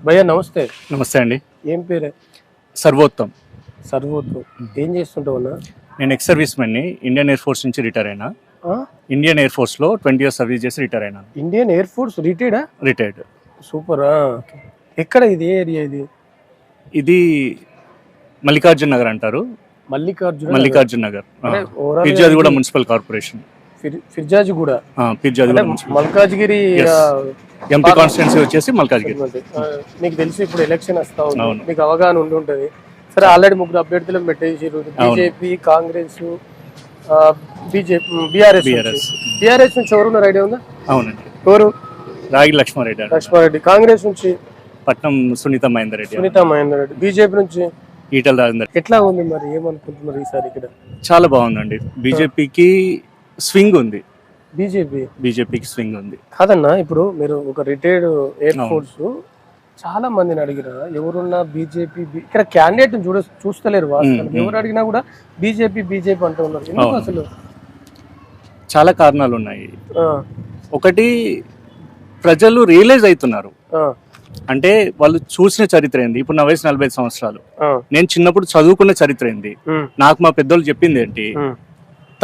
భయ్యా నమస్తే. నమస్తే అండి. ఏం పేరే? సర్వోత్తమ్. సర్వోత్తమ్. ఏం చేస్తుంటావు అన్న? నేను ఎక్స్ సర్వీస్ మెన్ని ఇండియన్ ఎయిర్ ఫోర్స్ నుంచి రిటైర్ అయినా. ఇండియన్ ఎయిర్ ఫోర్స్లో 20 years సర్వీస్ చేసి రిటైర్ అయినా. Indian air force retired. Super. ఎక్కడ ఇది? ఏ ఏరియా ఇది? ఇది మల్లికార్జున్ నగర్ అంటారు. Mallikarjun Nagar, Firzadiguda municipal corporation. Firzadiguda Malkajgiri MP constituency వచ్చేసి మల్కాజ్గిరి. మీకు తెలిసి ఇప్పుడు ఎలక్షన్ వస్తా ఉంది, మీకు అవగాహన ఉంటుంటది. సరే, ఆల్రెడీ 3 అభ్యర్థులను పెట్టేసారు. బీజేపీ, కాంగ్రెస్, బీఆర్ఎస్ నుంచి ఎవరున్నారు ఐడియా ఉందా? అవునండి. ఎవరు? రాగి లక్ష్మారెడ్డి. కాంగ్రెస్ నుంచి పట్నం సునీత మహేందర్ రెడ్డి. బీజేపీ నుంచి ఈటల రాజేందర్. ఎట్లా ఉంది మరి? ఏమనుకుంటున్నారు ఈసారి ఇక్కడ? చాలా బాగుందండి. బీజేపీకి స్వింగ్ ఉంది. బీజేపీకి స్వింగ్ ఉంది కాదన్నా. ఇప్పుడు మీరు ఒక రిటైర్డ్ ఎయిర్ ఫోర్స్, చాలా మందిని అడిగినా ఎవరున్నా బీజేపీ ఇక్కడ క్యాండిడేట్ చూస్తలేరు. ఎవరు అడిగినా కూడా బీజేపీ అంటూ ఉన్నారు. ఎందుకు అసలు? చాలా కారణాలు ఉన్నాయి. ఒకటి, ప్రజలు రియలైజ్ అవుతున్నారు. అంటే వాళ్ళు చూసిన చరిత్ర ఏంది. ఇప్పుడు నా వయసు 45 సంవత్సరాలు. నేను చిన్నప్పుడు చదువుకున్న చరిత్ర ఏంది, నాకు మా పెద్దోళ్ళు చెప్పింది ఏంటి,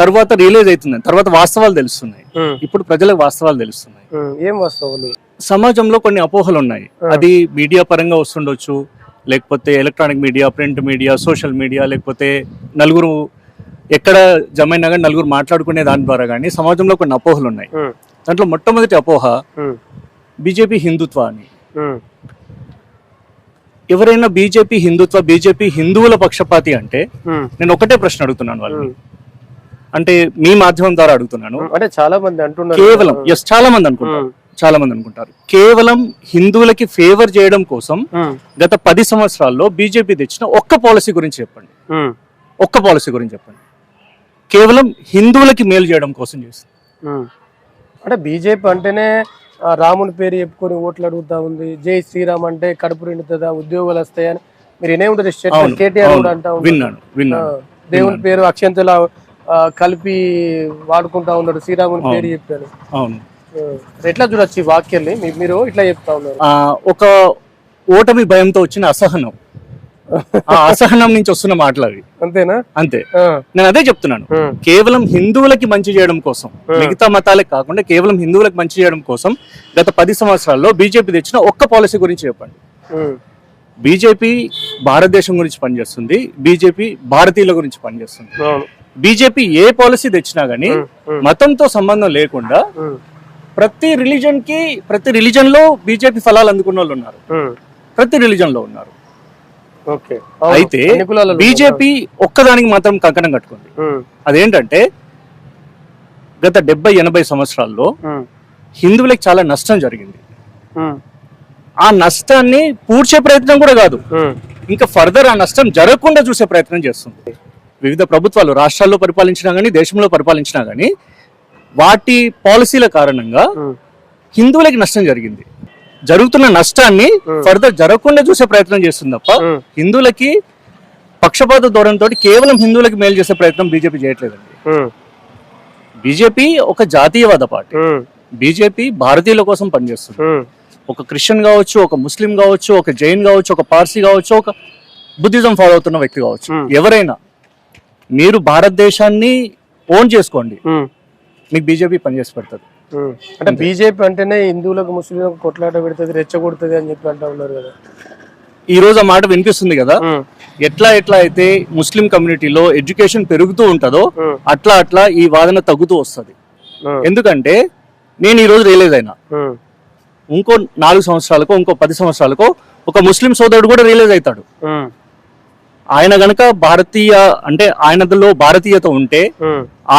తర్వాత రియలైజ్ అవుతుంది, తర్వాత వాస్తవాలు తెలుస్తున్నాయి. ఇప్పుడు ప్రజలకు వాస్తవాలు తెలుస్తున్నాయి. ఏం వాస్తవాలు? సమాజంలో కొన్ని అపోహలు ఉన్నాయి. అది మీడియా పరంగా వస్తుండొచ్చు, లేకపోతే electronic media, print media, social media, లేకపోతే నలుగురు ఎక్కడ జమైనా కానీ నలుగురు మాట్లాడుకునే దాని ద్వారా కానీ సమాజంలో కొన్ని అపోహలు ఉన్నాయి. దాంట్లో మొట్టమొదటి అపోహ బీజేపీ హిందుత్వ అని. ఎవరైనా బీజేపీ హిందువుల పక్షపాతి అంటే నేను ఒకటే ప్రశ్న అడుగుతున్నాను వాళ్ళని, అంటే మీ మాధ్యమం ద్వారా అడుగుతున్నాను. అంటే చాలా మంది అంటున్నారు, కేవలం చాలా మంది అనుకుంటారు కేవలం హిందువులకి ఫేవర్ చేయడం కోసం గత 10 సంవత్సరాల్లో బీజేపీ తెచ్చిన ఒక్క పాలసీ గురించి చెప్పండి. కేవలం హిందువులకి మేలు చేయడం కోసం చేస్తుంది. అంటే బీజేపీ అంటేనే రాముని పేరు చెప్పుకొని ఓట్లు అడుగుతా ఉంది. జై శ్రీరామ్ అంటే కడుపు నిండుతుందా, ఉద్యోగాలు వస్తాయని మీరు వినే ఉంటారు. కేటీఆర్ కూడా అంటా విన్నాను. దేవుని పేరు అక్షంతలా కలిపి వాడుకుంటా ఉన్నాడు, శ్రీరాముని పేరు చెప్పాను. అవును. ఎట్లా చూడొచ్చు ఈ వాక్యాన్ని? మీరు ఇట్లా చెప్తా ఉన్నారు. ఒక ఓటమి భయంతో వచ్చిన అసహనం, ఆ అసహనం నుంచి వస్తున్న మాటలు అవి. అంతేనా? అంతే. నేను అదే చెప్తున్నాను. కేవలం హిందువులకి మంచి చేయడం కోసం, మిగతా మతాలకు కాకుండా కేవలం హిందువులకు మంచి చేయడం కోసం గత 10 సంవత్సరాల్లో బీజేపీ తెచ్చిన ఒక్క పాలసీ గురించి చెప్పండి. బీజేపీ భారతదేశం గురించి పనిచేస్తుంది, బీజేపీ భారతీయుల గురించి పనిచేస్తుంది. బీజేపీ ఏ పాలసీ తెచ్చినా గానీ మతంతో సంబంధం లేకుండా ప్రతి రిలీజన్ లో బీజేపీ ఫలాలు అందుకున్న వాళ్ళు ఉన్నారు. ప్రతి రిలీజన్ లో ఉన్నారు. అయితే బీజేపీ ఒక్కదానికి మాత్రం కంకణం కట్టుకుంది. అదేంటంటే గత 70-80 సంవత్సరాల్లో హిందువులకు చాలా నష్టం జరిగింది. ఆ నష్టాన్ని పూడ్చే ప్రయత్నం కూడా కాదు, ఇంకా ఫర్దర్ ఆ నష్టం జరగకుండా చూసే ప్రయత్నం చేస్తుంది. వివిధ ప్రభుత్వాలు రాష్ట్రాల్లో పరిపాలించినా గానీ, దేశంలో పరిపాలించినా గానీ వాటి పాలసీల కారణంగా హిందువులకి నష్టం జరిగింది. జరుగుతున్న నష్టాన్ని ఫర్దర్ జరగకుండా చూసే ప్రయత్నం చేస్తుంది తప్ప హిందువులకి పక్షపాత ధోరణితో కేవలం హిందువులకి మేలు చేసే ప్రయత్నం బీజేపీ చేయట్లేదండి. బీజేపీ ఒక జాతీయవాద పార్టీ. బీజేపీ భారతీయుల కోసం పనిచేస్తుంది. ఒక క్రిస్టియన్ కావచ్చు, ఒక ముస్లిం కావచ్చు, ఒక జైన్ కావచ్చు, ఒక పార్సీ కావచ్చు, ఒక బుద్ధిజం ఫాలో అవుతున్న వ్యక్తి కావచ్చు, ఎవరైనా మీరు భారతదేశాన్ని ఓన్ చేసుకోండి, మీకు బీజేపీ పనిచేసి పెడుతుంది. అంటే బీజేపీ అంటేనే హిందువులకు ముస్లింలకు కొట్లాట పెడుతుంది, రెచ్చగొడుతుంది అని చెప్పి అంటా ఉన్నారు కదా. ఈ రోజు ఆ మాట వినిపిస్తుంది కదా. ఎట్లా అయితే ముస్లిం కమ్యూనిటీలో ఎడ్యుకేషన్ పెరుగుతూ ఉంటుందో అట్లా ఈ వాదన తగ్గుతూ వస్తుంది. ఎందుకంటే నేను ఈ రోజు రియలైజ్ అయినా, ఇంకో 4 సంవత్సరాలకో ఇంకో 10 సంవత్సరాలకో ఒక ముస్లిం సోదరుడు కూడా రియలైజ్ అవుతాడు. ఆయన గనక భారతీయ అంటే ఆయనలో భారతీయత ఉంటే,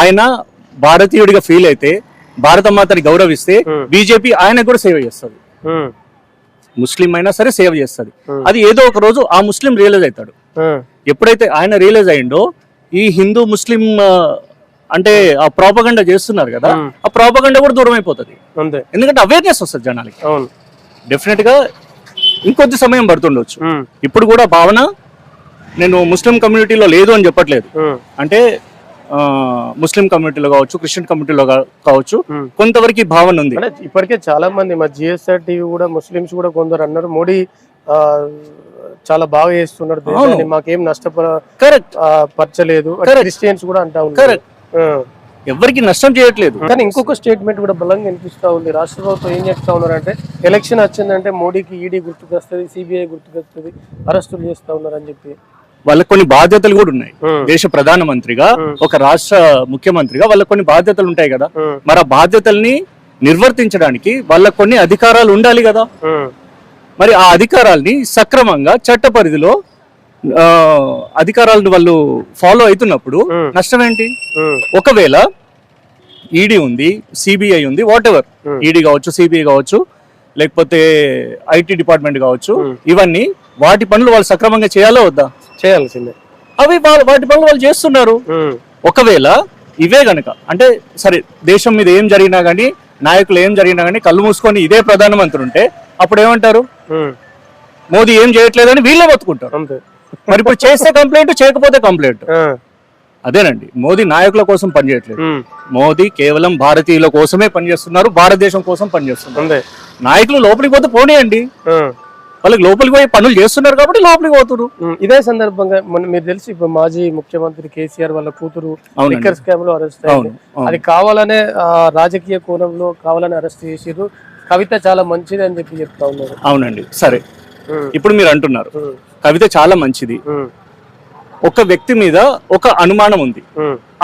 ఆయన భారతీయుడిగా ఫీల్ అయితే, భారత మాతని గౌరవిస్తే బీజేపీ ఆయనకు కూడా సేవ చేస్తుంది. ముస్లిం అయినా సరే సేవ చేస్తుంది. అది ఏదో ఒక రోజు ఆ ముస్లిం రియలైజ్ అవుతాడు. ఎప్పుడైతే ఆయన రియలైజ్ అయ్యిండో ఈ హిందూ ముస్లిం అంటే ఆ ప్రాపగండా చేస్తున్నారు కదా, ఆ ప్రాపగండా కూడా దూరం అయిపోతుంది. ఎందుకంటే అవేర్నెస్ వస్తుంది జనాలకి. డెఫినెట్ గా ఇంకొద్ది సమయం పడుతుండొచ్చు. ఇప్పుడు కూడా భావన నేను ముస్లిం కమ్యూనిటీలో లేదు అని చెప్పట్లేదు. అంటే ముస్లిం కమ్యూనిటీలో కావచ్చు, క్రిస్టియన్ కమ్యూనిటీలో కావచ్చు, కొంతవరకు భావన ఉంది. ఇప్పటికే చాలా మంది మా జిఎస్ఆర్ టీవీ కూడా ముస్లిమ్స్ కూడా కొందరు అన్నారు, మోడీ చాలా బాగా చేస్తున్నాడు దేశాన్ని, మాకేం కరెక్ట్ పరచలేదు, క్రిస్టియన్స్ కూడా అంటా ఉన్నారు. కరెక్ట్, ఎవరికి నష్టం చేయట్లేదు. కానీ ఇంకొక స్టేట్మెంట్ కూడా బలంగా వినిపిస్తా ఉంది. రాష్ట్ర ప్రభుత్వం ఏం చెప్తా ఉన్నారంటే ఎలక్షన్ వచ్చిందంటే మోడీకి ఈడీ గుర్తుకొస్తుంది, సిబిఐ గుర్తుకొస్తుంది, అరెస్టులు చేస్తా ఉన్నారు అని చెప్పి. వాళ్ళకి కొన్ని బాధ్యతలు కూడా ఉన్నాయి. దేశ ప్రధానమంత్రిగా, ఒక రాష్ట్ర ముఖ్యమంత్రిగా వాళ్ళకి కొన్ని బాధ్యతలు ఉంటాయి కదా. మరి ఆ బాధ్యతల్ని నిర్వర్తించడానికి వాళ్ళకి కొన్ని అధికారాలు ఉండాలి కదా. మరి ఆ అధికారాల్ని సక్రమంగా చట్ట పరిధిలో అధికారాలను వాళ్ళు ఫాలో అవుతున్నప్పుడు నష్టం ఏంటి? ఒకవేళ ఈడీ ఉంది, సిబిఐ ఉంది, వాట్ ఎవర్, ఈడీ కావచ్చు, సిబిఐ కావచ్చు, లేకపోతే ఐటీ డిపార్ట్మెంట్ కావచ్చు, ఇవన్నీ వాటి పనులు వాళ్ళు సక్రమంగా చేయాలో వద్దా? చేయాల్సిందే. అవి వాటి పనులు వాళ్ళు చేస్తున్నారు. ఒకవేళ ఇవే గనక అంటే సరే, దేశం మీద ఏం జరిగినా గానీ, నాయకులు ఏం జరిగినా గానీ కళ్ళు మూసుకొని ఇదే ప్రధానమంత్రి ఉంటే అప్పుడు ఏమంటారు? మోదీ ఏం చేయట్లేదని వీళ్ళే బతుకుంటారు. మరి ఇప్పుడు చేస్తే కంప్లైంట్, చేయకపోతే కంప్లైంట్. అదేనండి, మోదీ నాయకుల కోసం పనిచేయట్లేదు. మోదీ కేవలం భారతీయుల కోసమే పనిచేస్తున్నారు, భారతదేశం కోసం పనిచేస్తున్నారు. నాయకులు లోపలికి పోతే పోనీయండి, వాళ్ళకి లోపలికి పోయి పనులు చేస్తున్నారు కాబట్టి లోపలికి పోతున్నారు. ఇదే సందర్భంగా మీరు తెలిసి ఇప్పుడు మాజీ ముఖ్యమంత్రి కేసీఆర్ వాళ్ళ కూతురు లిక్కర్ స్కామ్ లో అరెస్ట్ అయింది. అది కావాలనే రాజకీయ కోణంలో కావాలని అరెస్ట్ చేసిర్రు. కవిత చాలా మంచిది అని చెప్పి చెప్తా ఉన్నారు. అవునండి, సరే, ఇప్పుడు మీరు అంటున్నారు కవిత చాలా మంచిది. ఒక వ్యక్తి మీద ఒక అనుమానం ఉంది,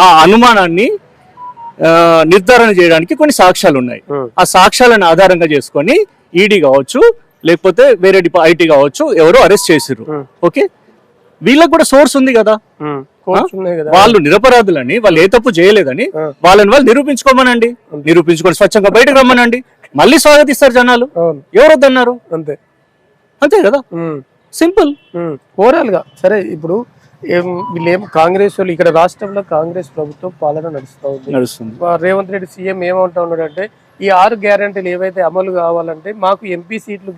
ఆ అనుమానాన్ని నిర్ధారణ చేయడానికి కొన్ని సాక్ష్యాలు ఉన్నాయి. ఆ సాక్ష్యాలను ఆధారంగా చేసుకొని ఈడీ కావచ్చు, లేకపోతే వేరే ఐటీ కావచ్చు, ఎవరో అరెస్ట్ చేసిర్రు. ఓకే, వీళ్ళకి కూడా సోర్స్ ఉంది కదా. వాళ్ళు నిరపరాధులని, వాళ్ళు ఏ తప్పు చేయలేదని వాళ్ళని వాళ్ళు నిరూపించుకోమనండి, నిరూపించుకొని స్వచ్ఛంగా బయటకు రమ్మనండి, మళ్ళీ స్వాగతిస్తారు జనాలు. ఎవరు వద్దన్నారు? అంతే, అంతే కదా, సింపుల్. ఓవరాల్ గా సరే, ఇప్పుడు వీళ్ళేం కాంగ్రెస్ వాళ్ళు ఇక్కడ రాష్ట్రంలో కాంగ్రెస్ ప్రభుత్వం పాలన నడుస్తుంది. రేవంత్ రెడ్డి సీఎం ఏమంటా ఉన్నాడు అంటే ఈ 6 గ్యారెంటీలు ఏవైతే అమలు కావాలంటే మాకు ఎంపీ సీట్లు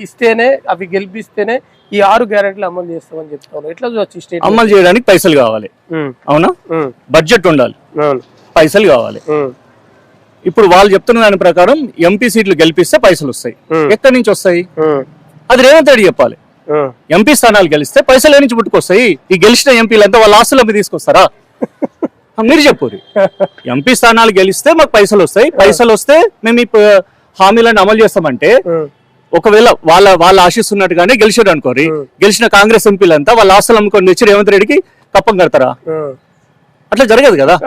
ఇస్తేనే, అవి గెలిపిస్తేనే ఈ 6 గ్యారెంటీలు అమలు చేస్తామని చెప్తా ఉన్నారు. ఎట్లా చూడొచ్చు? స్టేట్ అమలు చేయడానికి పైసలు కావాలి, అవునా? బడ్జెట్ ఉండాలి, పైసలు కావాలి. ఇప్పుడు వాళ్ళు చెప్తున్న దాని ప్రకారం ఎంపీ సీట్లు గెలిపిస్తే పైసలు వస్తాయి. ఎక్కడి నుంచి వస్తాయి? అది రేవంత్ రెడ్డి చెప్పాలి. ఎంపీ స్థానాలు గెలిస్తే పైసలు ఏ నుంచి పుట్టుకొస్తాయి? ఈ గెలిచిన ఎంపీలంతా వాళ్ళ ఆస్తులు అమ్మి తీసుకొస్తారా? మీరు చెప్పు. ఎంపీ స్థానాలు గెలిస్తే మాకు పైసలు వస్తాయి, పైసలు వస్తే మేము ఈ హామీలను అమలు చేస్తామంటే, ఒకవేళ వాళ్ళ ఆశిస్తున్నట్టుగానే గెలిచాడు అనుకోరి, గెలిచిన కాంగ్రెస్ ఎంపీలంతా వాళ్ళ ఆస్తులు అమ్ముకొని తెచ్చి రేవంత్ రెడ్డికి కప్పం కడతారా? అట్లా జరగదు కదా.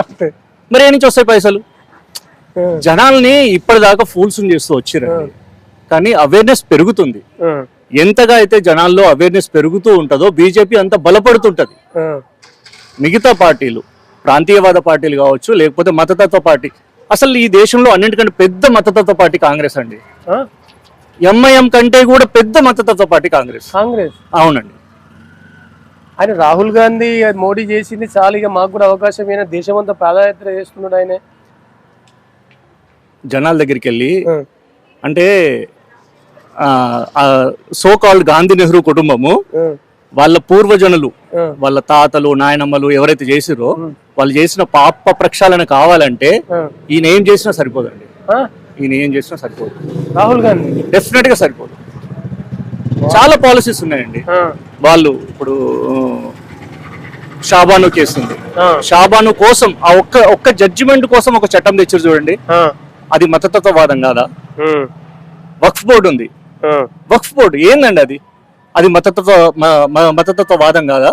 మరి ఏ నుంచి వస్తాయి పైసలు? జనాల్ని ఇప్పటిదాకా ఫూల్స్ చేస్తూ వచ్చిరండి, కానీ అవేర్నెస్ పెరుగుతుంది. ఎంతగా అయితే జనాల్లో అవేర్నెస్ పెరుగుతూ ఉంటుందో బీజేపీ అంత బలపడుతుంటది. మిగతా పార్టీలు, ప్రాంతీయవాద పార్టీలు కావచ్చు, లేకపోతే మతతత్వ పార్టీ, అసలు ఈ దేశంలో అన్నింటికంటే పెద్ద మతతత్వ పార్టీ కాంగ్రెస్ అండి. ఎంఐఎం కంటే కూడా పెద్ద మతతత్వ పార్టీ కాంగ్రెస్. అవునండి. ఆయన రాహుల్ గాంధీ మోడీ చేసింది చాలా, ఇక మాకు కూడా అవకాశం అయినా దేశం అంతా పాదయాత్ర చేస్తున్నాడు ఆయన. జనాల దగ్గరికి వెళ్ళి అంటే సో కాల్డ్ గాంధీ నెహ్రూ కుటుంబము, వాళ్ళ పూర్వజనులు, వాళ్ళ తాతలు, నాయనమ్మలు ఎవరైతే చేసిరో వాళ్ళు చేసిన పాప ప్రక్షాళన కావాలంటే ఈయన ఏం చేసినా సరిపోదండి. ఈయన ఏం చేసినా సరిపోదు, రాహుల్ గాంధీ డెఫినెట్ గా సరిపోదు. చాలా పాలసీస్ ఉన్నాయండి. వాళ్ళు ఇప్పుడు షాబాను కేసు ఉంది, షాబాను కోసం ఆ ఒక్క జడ్జిమెంట్ కోసం ఒక చట్టం తెచ్చారు చూడండి. అది మతతత్వవాదం కాదా? వక్ఫ్ బోర్డు ఉంది, వక్ఫ్ బోర్డు ఏందండి అది? అది మతతత్వవాదం కాదా?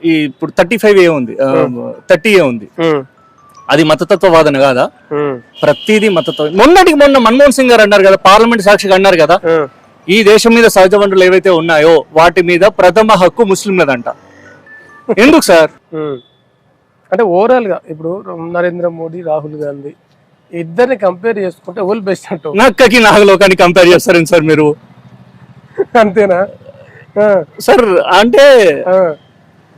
ఇప్పుడు 35A ఉంది, 30A ఉంది, అది మతతత్వవాదన కాదా? ప్రతిదీ మతత్వ. మొన్నటికి మొన్న మన్మోహన్ సింగ్ గారు అన్నారు కదా, పార్లమెంట్ సాక్షిగా అన్నారు కదా, ఈ దేశం మీద సహజ వనరులు ఏవైతే ఉన్నాయో వాటి మీద ప్రథమ హక్కు ముస్లింలదంట. ఎందుకు సార్? అంటే ఓవరాల్ గా ఇప్పుడు నరేంద్ర మోడీ, రాహుల్ గాంధీ ఇద్దరిని కంపేర్ చేసుకుంటే ఓల్ బెస్ట్ అంటావు? నక్కకి నాగలోకాన్ని కంపేర్ చేస్తారేంటి సార్ మీరు? అంతేనా సార్? అంటే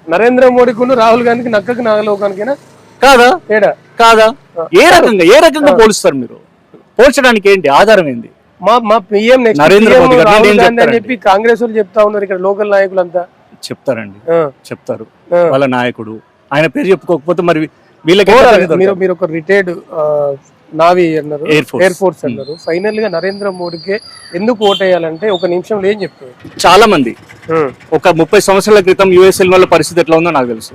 నరేంద్ర మోడీకి రాహుల్ గాంధీకి నక్కకి నాగలోకానికేనా? కాదా? కాదా? ఏ రకంగా పోలుస్తారు మీరు? పోల్చడానికి ఏంటి ఆధారం ఏంది? మా పిఎం నరేంద్ర మోదీ అని చెప్పి కాంగ్రెస్ వాళ్ళు చెప్తా ఉన్నారు, ఇక్కడ లోకల్ నాయకులంతా చెప్తారండి, చెప్తారు. వాళ్ళ నాయకుడు ఆయన పేరు చెప్పుకోకపోతే మరి వీళ్ళకి. మీరు ఒక రిటైర్డ్ నావీ అన్నారు, Air Force. ఎయిర్ ఫోర్స్ అన్నారు. ఫైనల్ గా నరేంద్ర మోడీకి ఎందుకు ఓటేయాలంటే ఒక నిమిషంలో ఏం చెప్తారు? చాలా మంది ఒక 30 సంవత్సరాల క్రితం యుఎస్ వెళ్ళిన వాళ్ళ పరిస్థితి ఎట్లా ఉందో నాకు తెలుసు.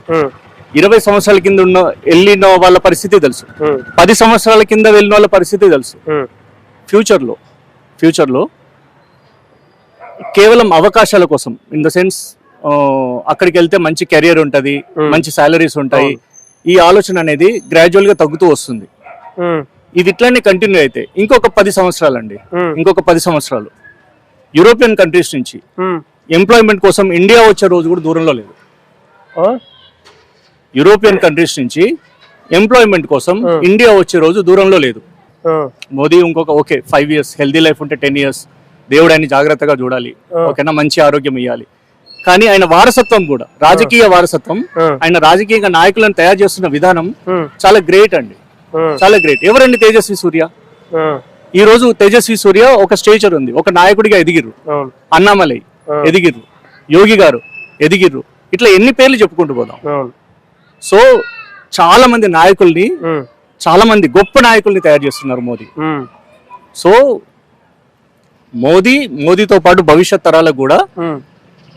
20 సంవత్సరాల కింద వెళ్ళిన వాళ్ళ పరిస్థితి తెలుసు. 10 సంవత్సరాల కింద వెళ్ళిన వాళ్ళ పరిస్థితి తెలుసు. ఫ్యూచర్ లో కేవలం అవకాశాల కోసం, ఇన్ ద సెన్స్ అక్కడికి వెళ్తే మంచి కెరియర్ ఉంటది, మంచి సాలరీస్ ఉంటాయి, ఈ ఆలోచన అనేది గ్రాడ్యువల్ గా తగ్గుతూ వస్తుంది. ఇది ఇట్లానే కంటిన్యూ అయితే ఇంకొక 10 సంవత్సరాలు అండి, ఇంకొక 10 సంవత్సరాలు యూరోపియన్ కంట్రీస్ నుంచి ఎంప్లాయ్మెంట్ కోసం ఇండియా వచ్చే రోజు కూడా దూరంలో లేదు. యూరోపియన్ కంట్రీస్ నుంచి ఎంప్లాయ్మెంట్ కోసం ఇండియా వచ్చే రోజు దూరంలో లేదు. మోదీ ఇంకొక 5 years హెల్దీ లైఫ్ ఉంటే 10 years దేవుడు ఆయన జాగ్రత్తగా చూడాలి, ఓకేనా, మంచి ఆరోగ్యం ఇవ్వాలి. కానీ ఆయన వారసత్వం కూడా, రాజకీయ వారసత్వం, ఆయన రాజకీయ నాయకులను తయారు చేస్తున్న విధానం చాలా గ్రేట్ అండి, చాలా గ్రేట్. ఎవరండి తేజస్వి సూర్య? ఈ రోజు తేజస్వి సూర్య ఒక స్టేచర్ ఉంది, ఒక నాయకుడిగా ఎదిగిర్రు. అన్నామలై ఎదిగిర్రు, యోగి గారు ఎదిగిర్రు, ఇట్లా ఎన్ని పేర్లు చెప్పుకుంటూ పోదాం. సో చాలా మంది నాయకుల్ని, చాలా మంది గొప్ప నాయకుల్ని తయారు చేస్తున్నారు మోదీ. సో మోదీతో పాటు భవిష్యత్ తరాలకు కూడా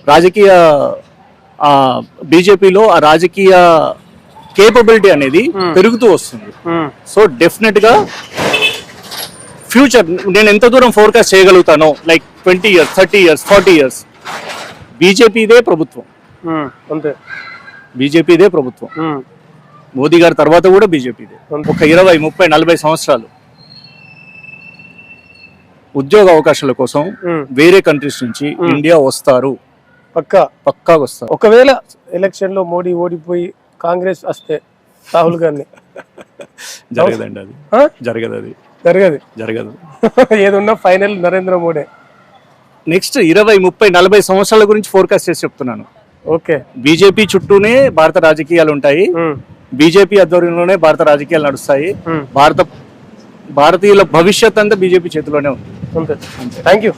రాజకీయ బీజేపీలో ఆ రాజకీయ కేపబిలిటీ అనేది పెరుగుతూ వస్తుంది. సో డెఫినెట్ గా ఫ్యూచర్ నేను ఎంత దూరం ఫోర్కాస్ట్ చేయగలుగుతానో, లైక్ 20 years, 30 years, 40 years బీజేపీదే ప్రభుత్వం, అంతే, బీజేపీదే ప్రభుత్వం. మోదీ గారి తర్వాత కూడా బీజేపీదే. ఒక 20, 30, 40 సంవత్సరాలు ఉద్యోగ అవకాశాల కోసం వేరే కంట్రీస్ నుంచి ఇండియా వస్తారు, పక్కా వస్తారు. ఒకవేళ ఎలక్షన్ లో మోడీ ఓడిపోయి కాంగ్రెస్ వస్తే రాహుల్ గాంధీ జరగదండి, అది జరగదు. ఏదున్నా ఫైనల్ నరేంద్ర మోడీ. నెక్స్ట్ 20, 30, 40 సంవత్సరాల గురించి ఫోర్కాస్ట్ చేసి చెప్తున్నాను. ఓకే, బీజేపీ చుట్టూనే భారత రాజకీయాలు ఉంటాయి, బీజేపీ ఆధ్వర్యంలోనే భారత రాజకీయాలు నడుస్తాయి, భారతీయుల భవిష్యత్ అంతా బీజేపీ చేతిలోనే ఉంది. Thank you.